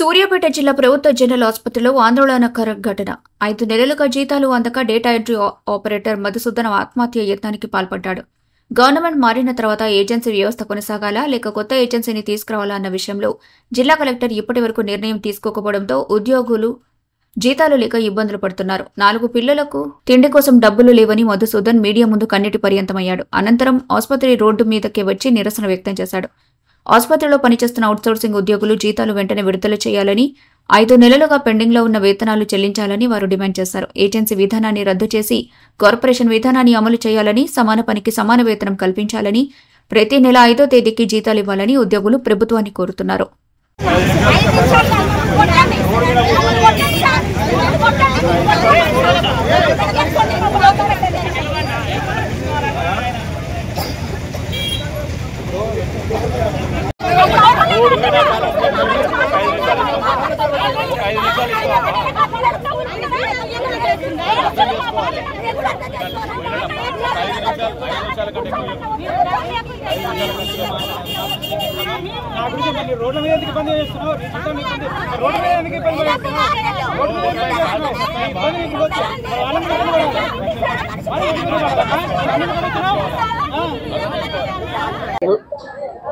సూర్యాపేట జిల్లా ప్రభుత్వ జనరల్ ఆసుపత్రిలో ఆందోళనకర ఘటన. 5 నెలలుగా జీతాలు అందక డేటా ఎంట్రీ ఆపరేటర్ మధుసూదన్ ఆత్మహత్య యత్నానికి పాల్పడ్డాడు. గవర్నమెంట్ మారిన తర్వాత ఏజెన్సీ వ్యవస్థ కొనసాగాలా లేక కొత్త ఏజెన్సీని తీసుకురావాలా అన్న విషయంలో జిల్లా కలెక్టర్ ఇప్పటి వరకు నిర్ణయం తీసుకోకపోవడంతో ఉద్యోగులు జీతాలు లేక ఇబ్బందులు పడుతున్నారు. 4 పిల్లలకు తిండి కోసం డబ్బులు లేవని మధుసూదన్ మీడియా ముందు కన్నీటి పర్యంతమయ్యాడు. అనంతరం ఆసుపత్రి రోడ్డు మీదకి వచ్చి నిరసన వ్యక్తం చేశాడు. ఆసుపత్రిలో పనిచేస్తున్న అవుట్సోర్సింగ్ ఉద్యోగులు జీతాలు వెంటనే విడుదల చేయాలని, 5 నెలలుగా పెండింగ్లో ఉన్న వేతనాలు చెల్లించాలని వారు డిమాండ్ చేశారు. ఏజెన్సీ విధానాన్ని రద్దు చేసి కార్పొరేషన్ విధానాన్ని అమలు చేయాలని, సమాన పనికి సమాన వేతనం కల్పించాలని, ప్రతి నెల 5వ తేదీకి జీతాలు ఇవ్వాలని ఉద్యోగులు ప్రభుత్వాన్ని కోరుతున్నారు.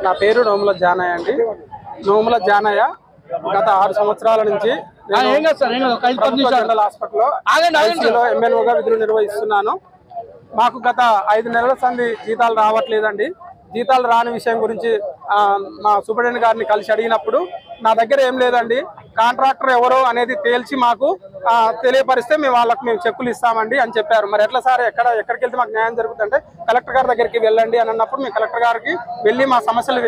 నా పేరు నోముల జానయ్య అండి. నోముల జానయ్య గత 6 సంవత్సరాల నుంచి జనరల్ హాస్పిటల్లో ఎమ్మెల్యేగా విధులు నిర్వహిస్తున్నాను. మాకు గత 5 నెలల సంది జీతాలు రావట్లేదండి. జీతాలు రాని విషయం గురించి మా సూపరింటెండెంట్ గారిని కలిసి అడిగినప్పుడు నా దగ్గర ఏం లేదండి, కాంట్రాక్టర్ ఎవరో అనేది తేల్చి మాకు తెలియపరిస్తే మేము చెక్కులు ఇస్తామండి అని చెప్పారు. మరి ఎట్లా సార్ ఎక్కడికి వెళ్తే మాకు న్యాయం జరుగుతుందంటే కలెక్టర్ గారి దగ్గరికి వెళ్ళండి అని అన్నప్పుడు మేము కలెక్టర్ గారికి వెళ్ళి మా సమస్యలు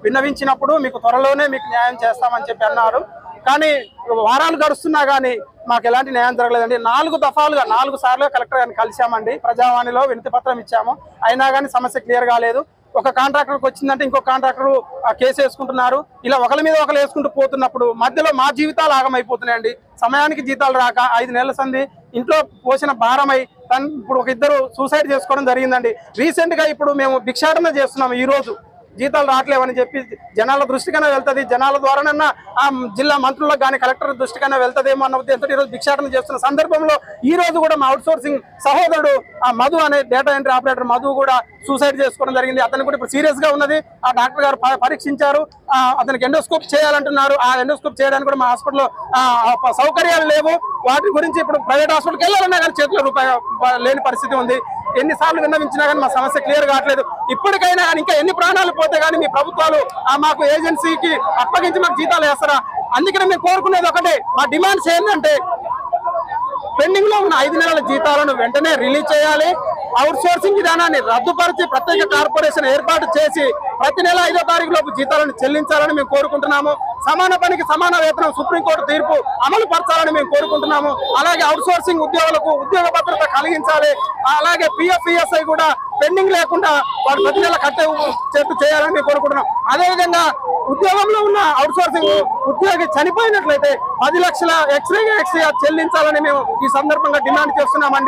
విన్నవించినప్పుడు మీకు త్వరలోనే మీకు న్యాయం చేస్తామని చెప్పి అన్నారు. కానీ వారాలు గడుస్తున్నా కానీ మాకు ఎలాంటి న్యాయం జరగలేదండి. 4 దఫాలుగా 4 సార్లు కలెక్టర్ గారిని కలిసామండి. ప్రజావాణిలో వినతి పత్రం ఇచ్చాము. అయినా కానీ సమస్య క్లియర్ కాలేదు. ఒక కాంట్రాక్టర్కి వచ్చిందంటే ఇంకో కాంట్రాక్టర్ కేసు వేసుకుంటున్నారు. ఇలా ఒకరి మీద ఒకరు వేసుకుంటూ పోతున్నప్పుడు మధ్యలో మా జీవితాలు ఆగమైపోతున్నాయండి. సమయానికి జీతాలు రాక 5 నెలల సంది ఇంట్లో పోసిన భారమై ఇప్పుడు ఒక 2 సూసైడ్ చేసుకోవడం జరిగిందండి. రీసెంట్ గా ఇప్పుడు మేము భిక్షాటన చేస్తున్నాము. ఈ రోజు జీతాలు రావట్లేవని చెప్పి జనాల దృష్టికైనా వెళ్తుంది, జనాల ద్వారానన్నా జిల్లా మంత్రులకు కానీ కలెక్టర్ దృష్టికైనా వెళ్తుందేమో అన్న ఉద్దేశంతో ఈరోజు భిక్షాటన చేస్తున్న సందర్భంలో ఈ రోజు కూడా మా అవుట్సోర్సింగ్ సహోదరుడు మధు అనే డేటా ఎంట్రీ ఆపరేటర్ మధు కూడా సూసైడ్ చేసుకోవడం జరిగింది. అతను కూడా ఇప్పుడు సీరియస్ గా ఉన్నది. ఆ డాక్టర్ గారు పరీక్షించారు. అతనికి ఎండోస్కోప్ చేయాలంటున్నారు. ఆ ఎండోస్కోప్ చేయడానికి కూడా మా హాస్పిటల్లో సౌకర్యాలు లేవు. వాటి గురించి ఇప్పుడు ప్రైవేట్ హాస్పిటల్కి వెళ్ళాలన్నా కానీ చేతిలో రూపాయి లేని పరిస్థితి ఉంది. ఎన్నిసార్లు విన్నవించినా కానీ మా సమస్య క్లియర్ కావట్లేదు. ఇప్పటికైనా కానీ ఇంకా ఎన్ని ప్రాణాలు పోతే కానీ మీ ప్రభుత్వాలు మాకు ఏజెన్సీకి అప్పగించి మాకు జీతాలు వేస్తారా? అందుకనే మేము కోరుకునేది ఒకటే, మా డిమాండ్స్ ఏంటంటే పెండింగ్ లో ఉన్న 5 నెలల జీతాలను వెంటనే రిలీజ్ చేయాలి. అవుట్ సోర్సింగ్ విధానాన్ని రద్దుపరిచి ప్రత్యేక కార్పొరేషన్ ఏర్పాటు చేసి ప్రతి నెల 5వ తారీఖు లోపు జీతాలను చెల్లించాలని మేము కోరుకుంటున్నాము. సమాన పనికి సమాన వేతనం సుప్రీంకోర్టు తీర్పు అమలు పరచాలని మేము కోరుకుంటున్నాము. అలాగే అవుట్ సోర్సింగ్ ఉద్యోగులకు ఉద్యోగ భద్రత కలిగించాలి. అలాగే PF-ESI కూడా పెండింగ్ లేకుండా వారు ప్రతి నెల కట్టేట్టు చేయాలని మేము కోరుకుంటున్నాం. అదేవిధంగా ఉద్యోగంలో ఉన్న అవుట్ సోర్సింగ్ ఉద్యోగి చనిపోయినట్లయితే 10 లక్షల ఎక్స్గ్రేషియా చెల్లించాలని మేము ఈ సందర్భంగా డిమాండ్ చేస్తున్నామండి.